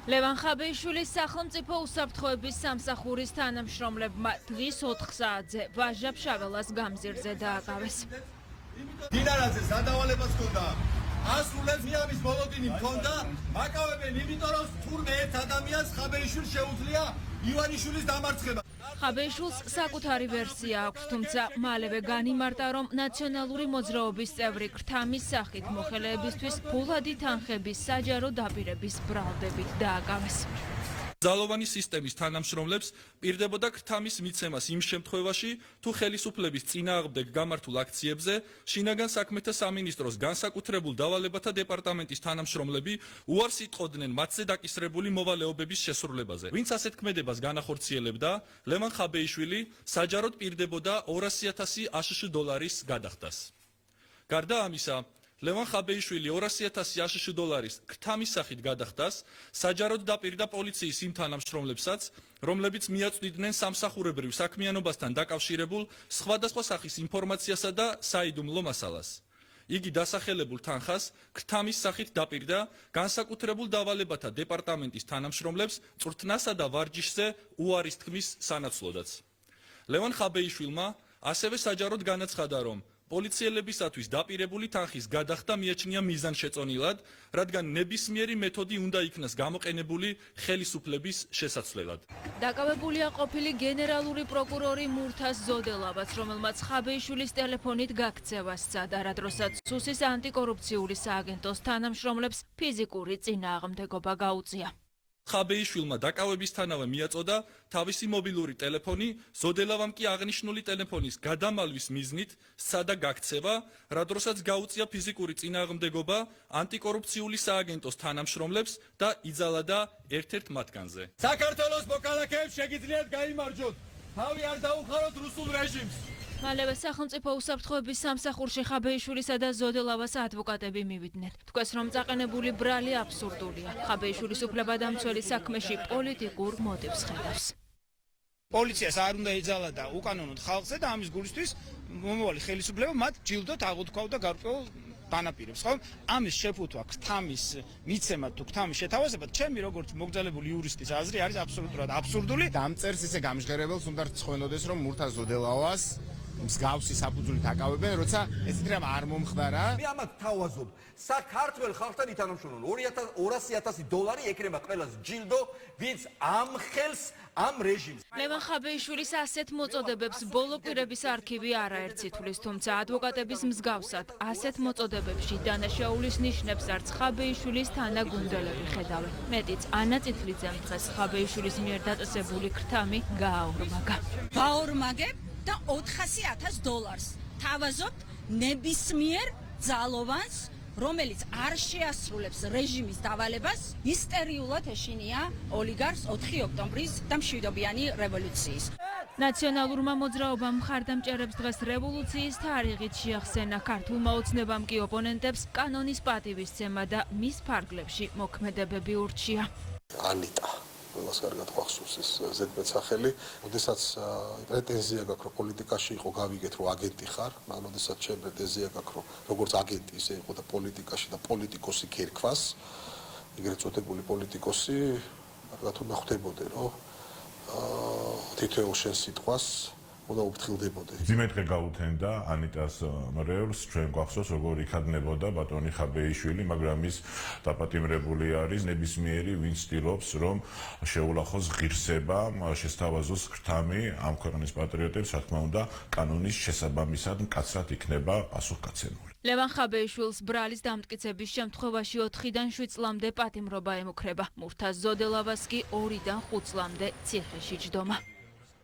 ლევან ხაბეიშვილის სახელმწიფო უსაფრთხოების სამსახურის თანამშრომლებმა დღის 4 საათზე ვაჟა-ფშაველას გამზირზე დააკავეს. დინარაძე სადავალებას ჰქონდა. ასრულებს მიამის ბოლოტინი ჰქონდა, აკავებენ იმიტომ რომ თურმე ერთ ადამიანს ხაბეიშვილს შეუძლია ივანიშვილის დამარცხება. ხაბეიშვილს საკუთარი ვერსია აქვს, თუმცა მალევე განიმარტა, რომ ნაციონალური მოძრაობის წევრი ქრთამის სახით მოხელეებისთვის ფულადი თანხების საჯარო დაპირების ბრალდებით დააკავეს. ძალოვანი სისტემის თანამშრომლებს პირდებოდა ქრთამის მიცემას იმ შემთხვევაში, თუ ხელისუფლების წინააღმდეგ გამართულ აქციებზე შინაგან საქმეთა სამინისტროს განსაკუთრებულ დავალებათა დეპარტამენტის თანამშრომლები უარს იტყოდნენ მათზე დაკისრებული მოვალეობების შესრულებაზე. ვინც ასეთ ქმედებას განახორციელებდა, ლევან ხაბეიშვილი საჯაროდ პირდებოდა 200,000 აშშ დოლარის გადახდას. გარდა ამისა, ლევან ხაბეიშვილი 200,000 აშშ დოლარის ქრთამის სახით გადახდას საჯაროდ დაპირდა პოლიციის იმ თანამშრომლებსაც, რომლებიც მიაწვდიდნენ სამსახურებრივ საქმიანობასთან დაკავშირებულ სხვადასხვა სახის ინფორმაციასა და საიდუმლო მასალას. იგი დასახელებულ თანხას ქრთამის სახით დაპირდა განსაკუთრებულ დავალებათა დეპარტამენტის თანამშრომლებს წვრთნასა და ვარჯიშზე უარის თქმის სანაცვლოდაც. ლევან ხაბეიშვილმა ასევე საჯაროდ განაცხადა, რომ პოლიციელებისათვის დაპირებული თანხის გადახდა მიაჩნია მიზანშეწონილად, რადგან ნებისმიერი მეთოდი უნდა იქნას გამოყენებული ხელისუფლების შესაცვლელად. დაკავებულია ყოფილი გენერალური პროკურორი მურთაზ ზოდელავაც, რომელმაც ხაბეიშვილის ტელეფონით გაქცევა სცადა, რა დროსაც სუსის ანტიკორუფციული სააგენტოს თანამშრომლებს ფიზიკური წინააღმდეგობა გაუწია. ხაბეიშვილმა დაკავებისთანავე მიაწოდა თავისი მობილური ტელეფონი, ზოდელავამ კი აღნიშნული ტელეფონის გადამალვის მიზნით სცადა გაქცევა, რა დროსაც გაუწია ფიზიკური წინააღმდეგობა ანტიკორუფციული სააგენტოს თანამშრომლებს და იძალა ერთ-ერთ მათგანზე. საქართველოს მოქალაქეებს შეგიძლიათ გაიმარჯვოთ. თავი არ დაუხაროთ რუსულ რეჟიმს. მალევე სახელმწიფო უსაფრთხოების სამსახურში ხაბეიშვილისა და ზოდელავას ადვოკატები მივიდნენ. თქვეს, რომ წაყენებული ბრალი აბსურდულია. ხაბეიშვილის უფლებადამცველი საქმეში პოლიტიკურ მოტივს ხედავს. პოლიციას არ უნდა ეძალა უკანონოდ ხალხზე და ამის გულისთვის მომავალი ხელისუფლება მათ ჯილდოთ აღუთქვავდა გარკვეულ დანაპირებს, ხო? ამის შეფუთვა ქრთამის მიცემა თუ ქრთამის შეთავაზება, ჩემი როგორც მოგზაურებული იურისტის აზრი არის აბსოლუტურად აბსურდული. დამწერს ისე გამჟღერებელს უნდა რწხვენოდეს, რომ მურთაზ ზოდელავას მსგავსი საფუძვლით აკავებენ, როცა ესეთი რამ არ მომხდარა. მე ამათ თავაზობ, საქართველოს ხალხთან ითანამშრომლობ 200,000 დოლარი ეკრება ყველას ჯილდო, ვინც ამხელს ამ რეჟიმს. ლევან ხაბეიშვილის ასეთ მოწოდებებს ბოლო კვირების არქივი არაერთ თვლის, თუმცა ადვოკატების მსგავსად ასეთ მოწოდებებში დანაშაულის ნიშნებს არც ხაბეიშვილის თანაგუნდელები ხედავენ. მეტიც, ანა წითლიძემ დღეს ხაბეიშვილის მიერ დაწესებული ქრთამი გააორმაგა. გაორმაგებ და 400,000 დოლარს თავაზობთ ნებისმიერ ძალოვანს, რომელიც არ შეასრულებს რეჟიმის დავალებას, ისტერიულად ეშინია ოლიგარქს 4 ოქტომბრის და მშვიდობიანი რევოლუციის. ნაციონალურმა მოძრაობამ მხარდამჭერებს დღეს რევოლუციის თარიღით შეახსენა, ქართულმა ოცნებამ კი ოპონენტებს კანონის პატივისცემა და მის ფარგლებში მოქმედებები ურჩია. ანიტა ყველას კარგად გვახსოვს ეს ზედმეტსახელი. როდესაც პრეტენზია გაქვს, რომ პოლიტიკაში იყო გავიგეთ, რომ აგენტი ხარ, მაგრამ როდესაც ჩემ პრეტენზია გაქვს, რომ როგორც აგენტი ისე იყო და პოლიტიკაში და პოლიტიკოსი ქერქվას, ეგრეთ წოდებული პოლიტიკოსი, კარგად უნდა ხვდებოდე, რომ თითოეულ შენ სიტყვას უნდა უფრთხილდებოდე. ძიმეთყე გაუთენდა ანიტას მრევლს, ჩვენ გვახსოვს როგორ იქადნებოდა ბატონი ხაბეიშვილი, მაგრამ ის დაპატიმრებული არის ნებისმიერი, ვინც ცდილობს, რომ შეულახოს ღირსება, შესთავაზოს ქრთამი ამ ქვეყნის პატრიოტებს, რა თქმა უნდა, კანონის შესაბამისად მკაცრად იქნება პასუხგაცემული. ლევან ხაბეიშვილს ბრალის დამტკიცების შემთხვევაში 4-დან 7 წლამდე პატიმრობა ემუქრება. მურთაზ ზოდელავას კი 2-დან 5 წლამდე ციხეში ჯდომა.